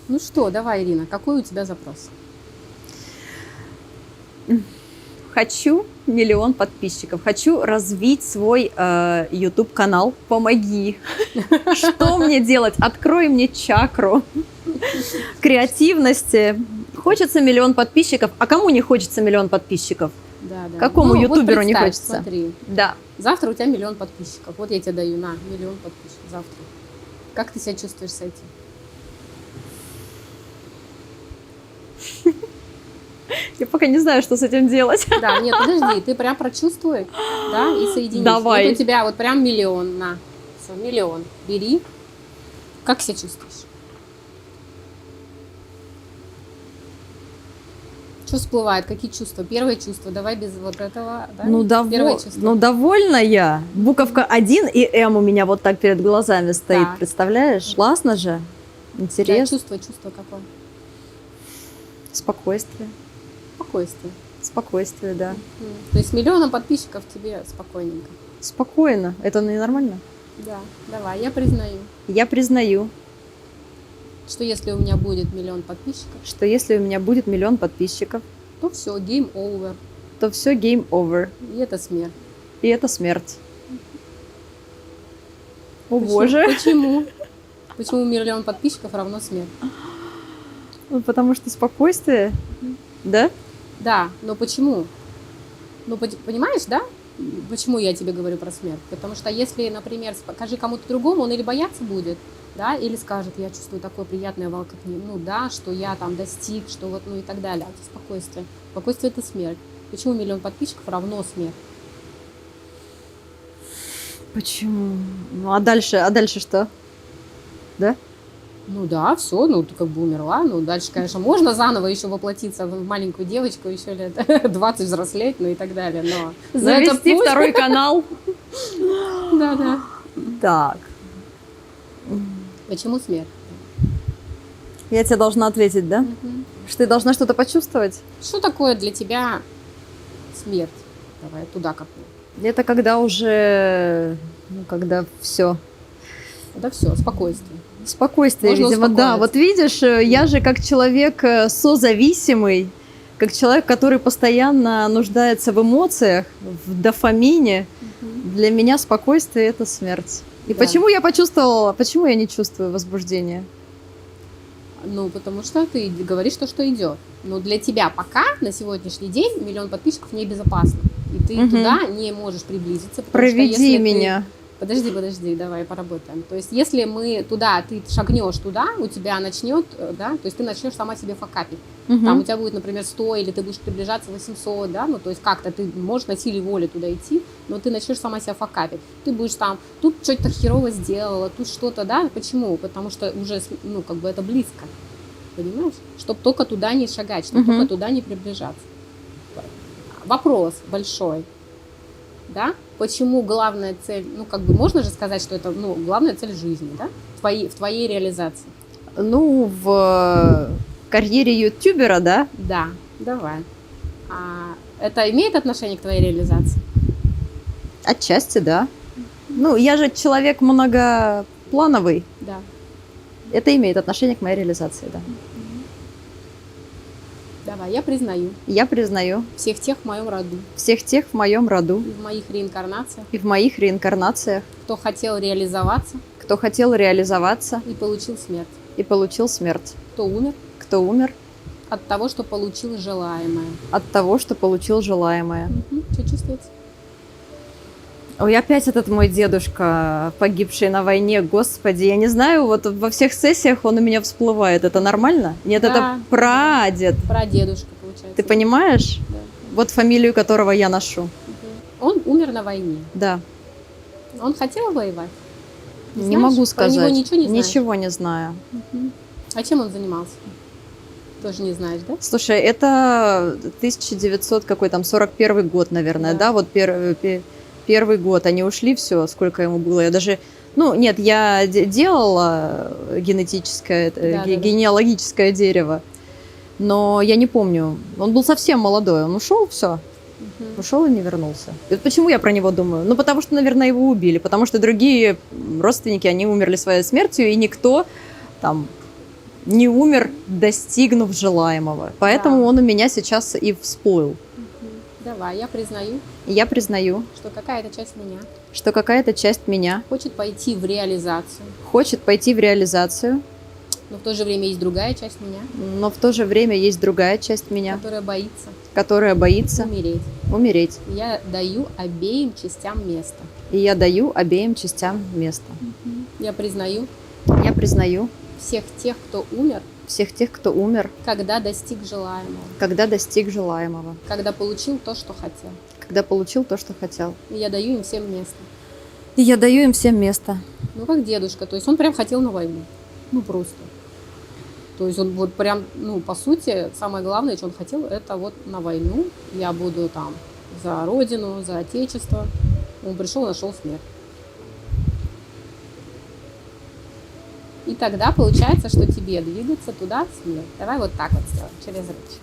Ну что, давай, Ирина, какой у тебя запрос? Хочу 1 000 000 подписчиков. Хочу развить свой YouTube-канал. Помоги. Что мне делать? Открой мне чакру креативности. Хочется 1 000 000 подписчиков. А кому не хочется 1 000 000 подписчиков? Да, да. Какому вот ютуберу не представь, хочется? Смотри, Да. завтра у тебя 1 000 000 подписчиков. Вот я тебе даю, на, 1 000 000 подписчиков завтра. Как ты себя чувствуешь с этим? Я пока не знаю, что с этим делать. Да, нет, подожди, ты прям прочувствуй, да, и соединись. Давай. Вот у тебя вот прям 1 000 000, на, все, 1 000 000, бери. Как себя чувствуешь? Что всплывает? Какие чувства? Первое чувство, давай без вот этого, да? Первое чувство. Довольна я. Буковка 1 и М у меня вот так перед глазами стоит, Так. представляешь? Классно же. Да, Интересно. чувство какое? Спокойствие. Спокойствие. Спокойствие, да. То есть 1 000 000 подписчиков тебе спокойненько. Спокойно. Это ненормально? Да, давай, я признаю, Я признаю, что если у меня будет 1 000 000 подписчиков, что если у меня будет 1 000 000 подписчиков, то все, game over. то все game over. И это смерть. И это смерть. О Почему? боже. Почему? Почему 1 000 000 подписчиков равно смерть? Ну, потому что спокойствие, да? Да, но почему? Ну, понимаешь, да? Почему я тебе говорю про смерть? Потому что если, например, скажи кому-то другому, он или бояться будет, да, или скажет, я чувствую такое приятное волкотни, ну да, что я там достиг, что вот, ну и так далее. Это спокойствие. Спокойствие – это смерть. Почему 1 000 000 подписчиков равно смерть? Почему? Ну, а дальше что? Да? Ну да, все, ну ты как бы умерла. Ну дальше, конечно, можно заново еще воплотиться в маленькую девочку, еще лет 20 взрослеть, ну и так далее. Но Завести это путь. второй канал. Да, да. Так, Почему смерть? я тебе должна ответить, да? Что ты должна что-то почувствовать? Что такое для тебя смерть? Давай туда копнем. Это когда уже, ну, когда все. Да все, спокойствие. Спокойствие, Можно видимо, да. успокоиться. Вот видишь, я же как человек созависимый, как человек, который постоянно нуждается в эмоциях, в дофамине, для меня спокойствие – это смерть. И Да. почему я почувствовала, почему я не чувствую возбуждения? Ну, потому что ты говоришь то, что идет. Но для тебя пока, на сегодняшний день, 1 000 000 подписчиков небезопасно. И ты туда не можешь приблизиться. Потому что Проведи если меня. Подожди, давай поработаем. То есть, если мы туда, ты шагнешь туда, у тебя начнет, да, то есть ты начнешь сама себе факапить. Там у тебя будет, например, 100, или ты будешь приближаться 800, да, ну, то есть как-то ты можешь на силе воли туда идти, но ты начнешь сама себя факапить. Ты будешь там, тут что-то херово сделала, тут что-то, да, почему? Потому что уже, ну, как бы это близко, понимаешь? Чтобы только туда не шагать, чтобы только туда не приближаться. Вопрос большой, да? Почему главная цель, ну, как бы можно же сказать, что это, ну, главная цель жизни, да, в твоей реализации? Ну, в карьере ютубера, да? Да, давай. А это имеет отношение к твоей реализации? Отчасти, да. Ну, я же человек многоплановый. Да. Это имеет отношение к моей реализации, да. Давай, я признаю Я признаю всех тех в моем роду, всех тех в моем роду в моих реинкарнациях, и в моих реинкарнациях, кто хотел реализоваться кто хотел реализоваться и получил смерть, и получил смерть, кто умер кто умер от того, что получил желаемое. от того, что получил желаемое. Что чувствуется? Ой, опять этот мой дедушка, погибший на войне, господи, я не знаю, вот во всех сессиях он у меня всплывает. Это нормально? Нет, Да. это прадед. Прадедушка, получается. Ты понимаешь? Да. Вот фамилию которого я ношу. Он умер на войне. Да. Он хотел воевать? Не Знаешь? могу Про сказать. него ничего не знаешь? Ничего не знаю. А чем он занимался? Тоже не знаешь, да? Слушай, это 1900 какой там 41 год, наверное, Да. да? Вот первый год. Они ушли, все, сколько ему было. Я даже, ну, нет, я делала генетическое, Да. генеалогическое дерево, но я не помню. Он был совсем молодой, он ушел, все. Ушел и не вернулся. И вот почему я про него думаю? Ну, потому что, наверное, его убили. Потому что другие родственники, они умерли своей смертью, и никто там не умер, достигнув желаемого. Поэтому Да. он у меня сейчас и всплыл. Давай, я признаю, И я признаю, что какая-то часть меня что какая-то часть меня хочет пойти в реализацию, хочет пойти в реализацию, но в то же время есть другая часть меня, но в то же время есть другая часть меня, которая боится которая боится умереть. умереть. Я даю обеим частям место. И я даю обеим частям место. Я признаю Я признаю всех тех, кто умер, всех тех, кто умер, когда достиг желаемого, когда достиг желаемого, когда получил то, что хотел. когда получил то, что хотел. И я даю им всем место. И я даю им всем место. Ну, как дедушка. То есть он прям хотел на войну. Ну, просто. То есть он вот прям, ну, по сути, самое главное, что он хотел, это вот на войну. Я буду там за родину, за отечество. Он пришел и нашел смерть. И тогда получается, что тебе двигаться туда смерть. Давай вот так вот сделаем, через речь.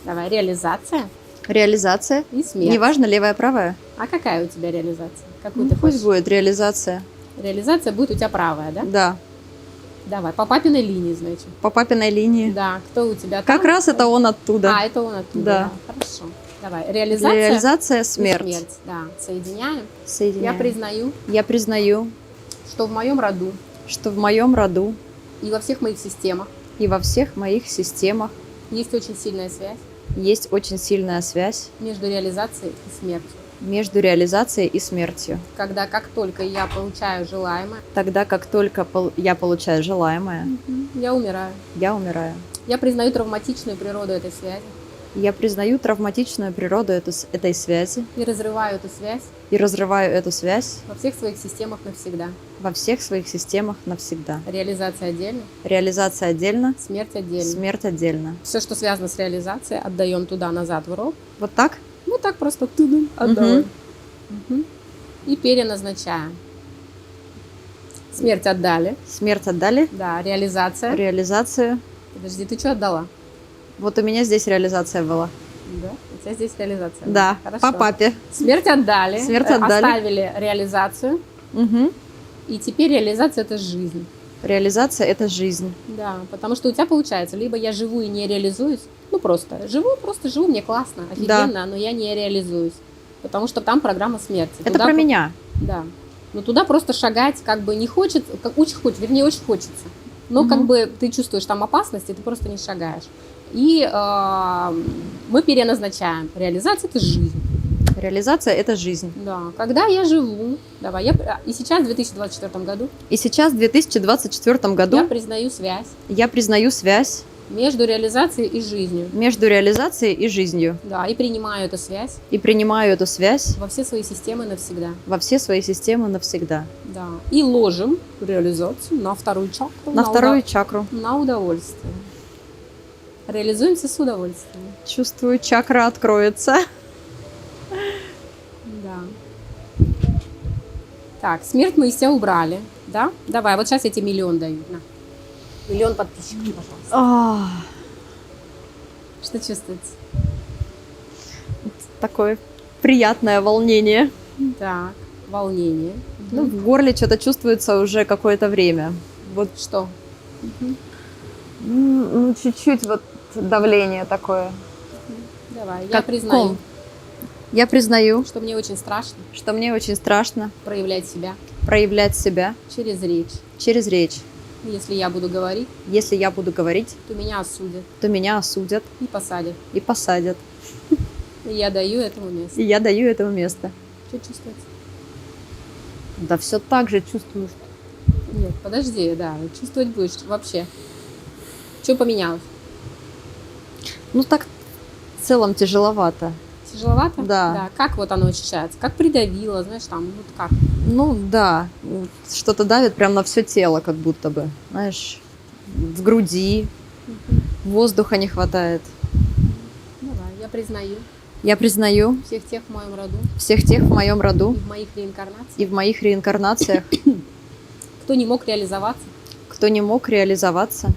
Давай, реализация Реализация. и смерть. Неважно, левая, правая. А какая у тебя реализация? Какую Ну, ты пусть хочешь? будет реализация. Реализация будет у тебя правая, да? Да. Давай, по папиной линии, значит. По папиной линии. Да, кто у тебя Как там? раз это он оттуда. А, это он оттуда. Да. Да. Хорошо. Давай, реализация, Реализация, и смерть. Да, соединяем. Соединяем. Я Я признаю, что в моем роду что в моем роду и во всех моих системах и во всех моих системах есть очень сильная связь есть очень сильная связь между реализацией и смертью. между реализацией и смертью. Когда как только я получаю желаемое, Тогда как только я получаю желаемое, я умираю. я умираю. Я признаю травматичную природу этой связи Я признаю травматичную природу этой связи и разрываю эту связь и разрываю эту связь во всех своих системах навсегда. во всех своих системах навсегда. Реализация отдельно, Реализация отдельно, смерть отдельно. смерть отдельно. Все, что связано с реализацией, отдаем туда, назад, в рог. Вот так? Ну, так просто тудum, отдаем. Мгм. И переназначаем. Смерть отдали. Смерть отдали, Да, реализация. реализацию. Подожди, ты что отдала? Вот у меня здесь реализация была. Да, у тебя здесь реализация. Да, Хорошо. по папе. Смерть отдали. Смерть отдали. Оставили реализацию. Угу. И теперь реализация – это жизнь. Реализация – это жизнь. Да, потому что у тебя получается, либо я живу и не реализуюсь, ну просто живу, мне классно, офигенно, но я не реализуюсь. Потому что там программа смерти. Это Туда про меня. Да. Но туда просто шагать как бы не хочется, очень хочется. Но как бы ты чувствуешь там опасность, и ты просто не шагаешь. И мы переназначаем. Реализация – это жизнь. Реализация – это жизнь. Да. Когда я живу, давай, и сейчас в 2024 году И сейчас, в 2024 я году, признаю связь я признаю связь между реализацией и жизнью. между реализацией и жизнью. Да, и принимаю эту связь И принимаю эту связь во все свои системы навсегда. во все свои системы навсегда. Да. И ложим реализацию на вторую чакру. На вторую чакру. На удовольствие. Реализуемся с удовольствием. Чувствую, чакра откроется. Да. Так, смерть мы из себя убрали, да? Давай, вот сейчас я тебе 1 000 000 даю. На. 1 000 000 подписчиков, пожалуйста. А, Что чувствуется? такое приятное волнение. Так, волнение. Ну, в горле что-то чувствуется уже какое-то время. Вот, Что? ну, чуть-чуть вот давление такое. Давай, я Как признаю, ком. Я признаю, что мне очень страшно что мне очень страшно проявлять себя проявлять себя через речь. через речь. Если я буду говорить, Если я буду говорить, то меня осудят то меня осудят и посадят. и посадят. И я даю этому место. И я даю этому место. Что чувствуется? Да все так же чувствую. Нет, подожди, да, чувствовать будешь вообще. Что поменялось? Ну так в целом тяжеловато. Тяжеловато? Да. Как вот оно ощущается? Как придавило, знаешь, там, вот как? Ну да, что-то давит прям на все тело, как будто бы. Знаешь, в груди, воздуха не хватает. Давай, я признаю Я признаю всех тех в моем роду всех тех в моем и роду в моих реинкарнациях, и в моих реинкарнациях, кто не мог реализоваться кто не мог реализоваться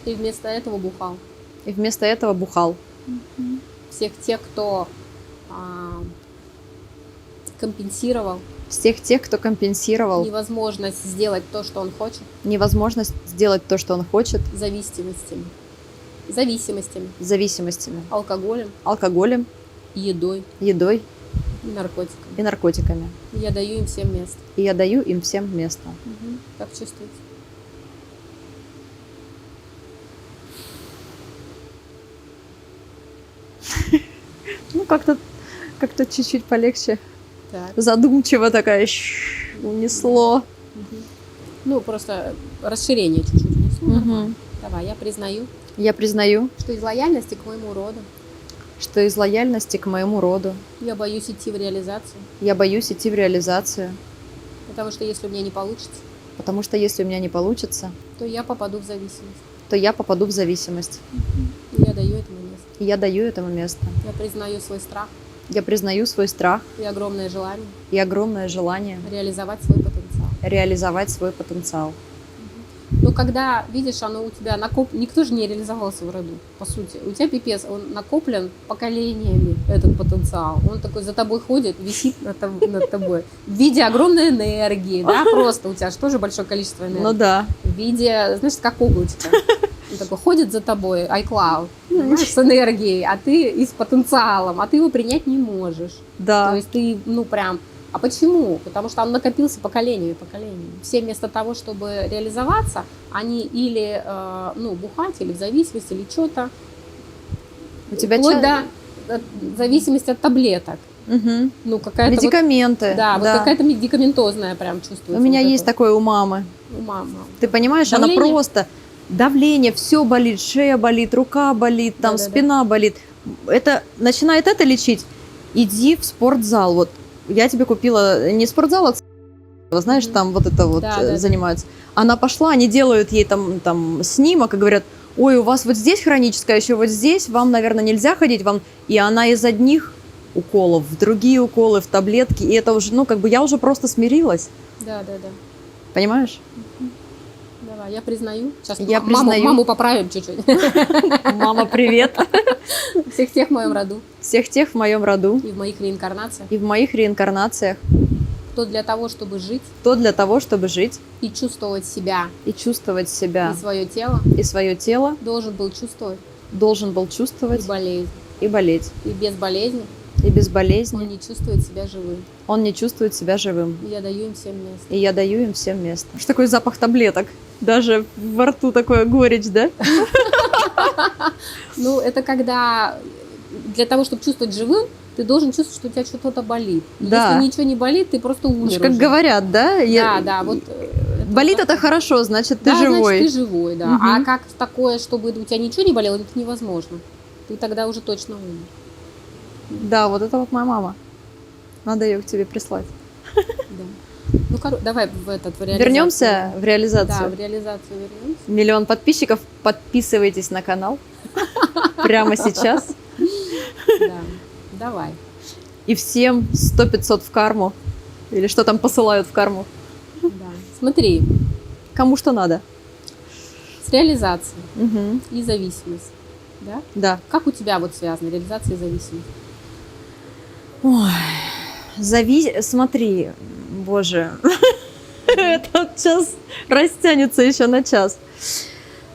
и вместо этого бухал. и вместо этого бухал. Всех тех, кто компенсировал Всех тех, кто компенсировал невозможность сделать то, что он хочет, невозможность сделать то, что он хочет, зависимостями, алкоголем, алкоголем, едой едой и наркотиками. и наркотиками. Я даю им всем место. И я даю им всем место. Как чувствуете? Ну, как-то чуть-чуть полегче. Так. Задумчиво такая унесло. Ну, просто расширение чуть-чуть внесло. Нормально. Давай, я признаю, что из лояльности к моему роду я боюсь идти в реализацию. Потому что если у меня не получится, то я попаду в зависимость. И я даю этому место. Я признаю свой страх и огромное желание реализовать свой потенциал. Но когда, видишь, оно у тебя никто же не реализовался в роду, по сути. У тебя пипец, он накоплен поколениями, этот потенциал. Он такой за тобой ходит, висит над тобой. В виде огромной энергии, да, просто у тебя же тоже большое количество энергии. Ну да. В виде, знаешь, как облачко. Он такой ходит за тобой, iCloud, понимаешь, с энергией, а ты и с потенциалом, а ты его принять не можешь. Да. То есть ты, прям... А почему? Потому что он накопился поколениями. Все вместо того, чтобы реализоваться, они или бухать, или в зависимости, или что-то. У тебя зависимость от таблеток. Угу. Какая-то медикаменты. Какая-то медикаментозная прям чувствуется. У меня есть такое у мамы. Ты понимаешь, давление? Она просто... Давление, все болит, шея болит, рука болит, там спина болит. Начинает это лечить, иди в спортзал. Вот я тебе купила не спортзал, а знаешь, там занимаются. Она пошла, они делают ей там снимок и говорят: ой, у вас вот здесь хроническое, еще вот здесь, вам, наверное, нельзя ходить. И она из одних уколов в другие уколы, в таблетки. И это уже, я уже просто смирилась. Да. Понимаешь? Давай, я признаю. Сейчас маму поправим чуть-чуть. Мама, привет. Всех тех в моем роду. Всех тех в моем роду. И в моих реинкарнациях. Кто для того, чтобы жить. И чувствовать себя. И свое тело. Должен был чувствовать. И болеть. И без болезни. Он не чувствует себя живым. И я даю им всем место. Что такой запах таблеток? Даже во рту такое горечь, да? Это когда для того, чтобы чувствовать живым, ты должен чувствовать, что у тебя что-то болит. Да. Если ничего не болит, ты просто умер. Как говорят, да? Да. Болит это хорошо, значит, ты живой. Значит, ты живой, да. Угу. А как такое, чтобы у тебя ничего не болело, это невозможно. Ты тогда уже точно умер. Да, вот это вот моя мама. Надо ее к тебе прислать. Да. Давай в реализацию. Вернемся в реализацию. Да, в реализацию вернемся. 1 миллион подписчиков. Подписывайтесь на канал. Прямо сейчас. Да, давай. И всем 100-500 в карму. Или что там посылают в карму. Да. Смотри. Кому что надо. С реализацией и зависимость. Да? Да. Как у тебя связаны реализация и зависимость? Ой, смотри, боже, это сейчас растянется еще на час.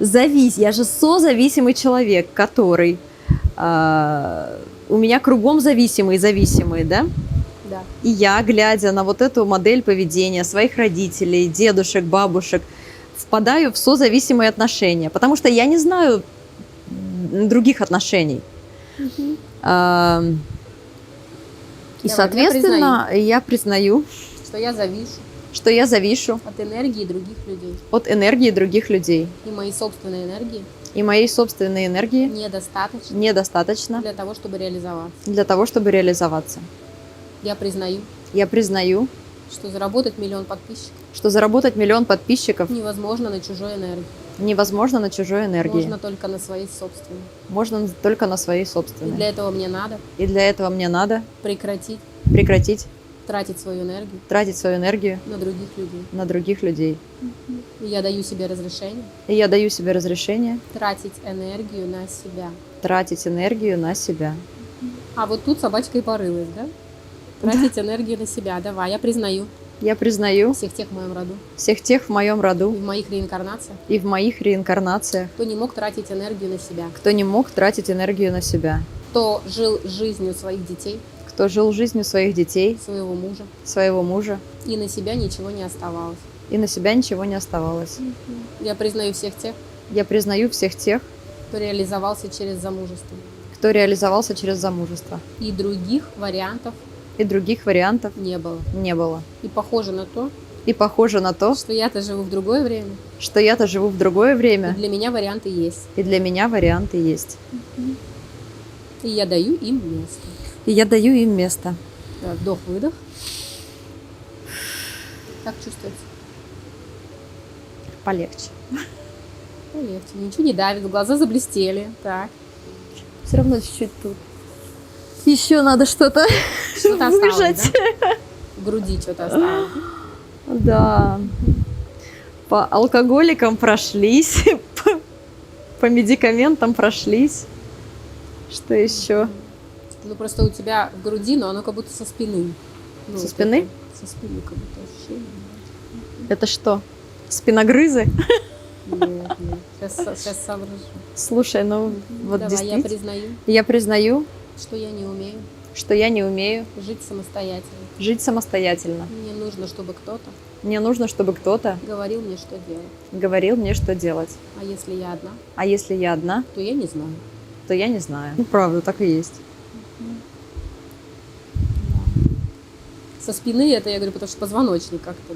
Я же созависимый человек, который у меня кругом зависимые, да? Да. И я, глядя на вот эту модель поведения своих родителей, дедушек, бабушек, впадаю в созависимые отношения, потому что я не знаю других отношений. И, соответственно, я признаю, что я завишу от энергии других людей. И моей собственной энергии недостаточно для того, чтобы реализоваться. Я признаю, что заработать 1 миллион подписчиков невозможно на чужой энергии. Можно только на своей собственной. И для этого мне надо прекратить тратить свою энергию на других людей. И я даю себе разрешение тратить энергию на себя. А вот тут собачка и порылась, да? Тратить энергию на себя. Давай, я признаю Я признаю всех тех в моем роду всех тех в моем и роду в моих реинкарнациях, и в моих реинкарнациях, кто не мог тратить энергию на себя, кто не мог тратить энергию на себя, кто жил жизнью своих детей, кто жил жизнью своих детей, своего мужа, своего мужа, и на себя ничего не оставалось. и на себя ничего не оставалось. Я признаю всех тех, Я признаю всех тех, кто реализовался через замужество. кто реализовался через замужество. И других вариантов И других вариантов не было. не было. И похоже на то, И похоже на то, что я-то живу в другое время, что я-то живу в другое и время, для меня варианты есть. и для меня варианты есть. И я даю им место. И я даю им место. Да, вдох-выдох. Как чувствуется? Полегче. Полегче. Ничего не давит, глаза заблестели. Так. Все равно чуть-чуть тут. Еще надо что-то Что-то осталось, выжать. да? В груди что-то осталось. Да. По алкоголикам прошлись, по медикаментам прошлись. Что еще? Ну, просто у тебя в груди, но оно как будто со спины. Ну, Со вот спины? это, со спины как будто ощущение. Это что? Спиногрызы? Нет, нет. Сейчас соображу. Слушай, ну вот Давай, я действительно. признаю, Я признаю, что я не умею что я не умею жить самостоятельно. жить самостоятельно. Мне нужно, чтобы кто-то Мне нужно, чтобы кто-то говорил мне, что делать. говорил мне, что делать. А если я одна, А если я одна, то я не знаю. то я не знаю. Ну, правда, так и есть. Со спины это, я говорю, потому что позвоночник как-то.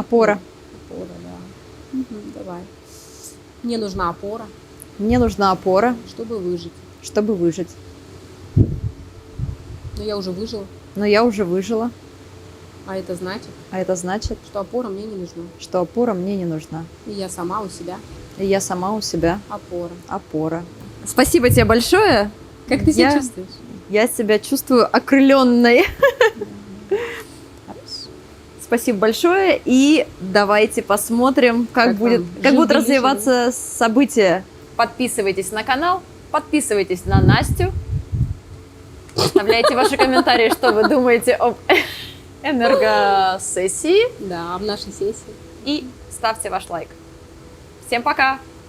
Опора. Опора, да. Давай. Мне нужна опора, Мне нужна опора, чтобы выжить. чтобы выжить. Но я уже выжила, Но я уже выжила, а это значит, а это значит, что опора мне не нужна. что опора мне не нужна. И я сама у себя И я сама у себя опора. опора. Спасибо тебе большое. Как ты себя Я- чувствуешь? Я себя чувствую окрыленной. Хорошо. Спасибо большое. И давайте посмотрим, как Как будет, вам? как будут Жил-были, развиваться события. Подписывайтесь на канал, подписывайтесь на Настю. Оставляйте ваши комментарии, что вы думаете об энергосессии. Да, в нашей сессии. И ставьте ваш лайк. Всем пока!